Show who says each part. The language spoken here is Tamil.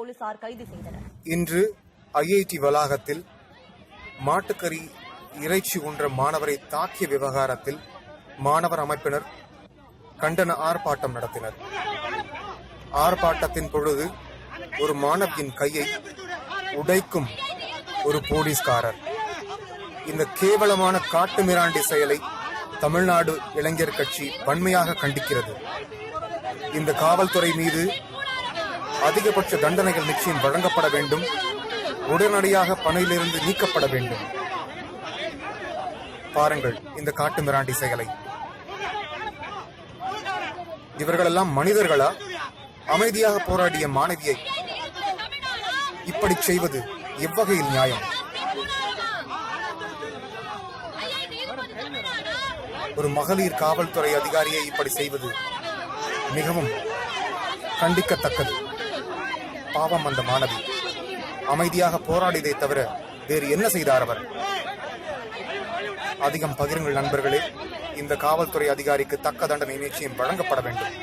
Speaker 1: போலீசார் கைது செய்தனர்.
Speaker 2: இன்று ஐஐடி வளாகத்தில் மாட்டுக்கறி இறைச்சி உண்ற மாணவரை தாக்கிய விவகாரத்தில் மாணவர் அமைப்பினர் கண்டன ஆர்ப்பாட்டம் நடத்தினர். ஆர்ப்பாட்டத்தின் பொழுது ஒரு மாணவியின் கையை உடைக்கும் ஒரு போலீஸ்காரர். இந்த கேவலமான காட்டு மிராண்டி செயலை தமிழ்நாடு இளைஞர் கட்சி வன்மையாக கண்டிக்கிறது. இந்த காவல்துறை மீது அதிகபட்ச தண்டனைகள் நிச்சயம் வழங்கப்பட வேண்டும். உடனடியாக பணியிலிருந்து நீக்கப்பட வேண்டும். பாருங்கள் இந்த காட்டு மிராண்டி செயலை. இவர்களெல்லாம் மனிதர்களா? அமைதியாக போராடிய மாணவியை இப்படி செய்வது எவ்வகையில் நியாயம்? ஒரு மகளிர் காவல்துறை அதிகாரியை இப்படி செய்வது மிகவும் கண்டிக்கத்தக்கது. பாவம் அந்த மாணவி அமைதியாக போராடியதை தவிர வேறு என்ன செய்தார் அவர்? அதிகம் பகிருங்கள் நண்பர்களே. இந்த காவல்துறை அதிகாரிக்கு தக்க தண்டனை நிச்சயம் வழங்கப்பட வேண்டும்.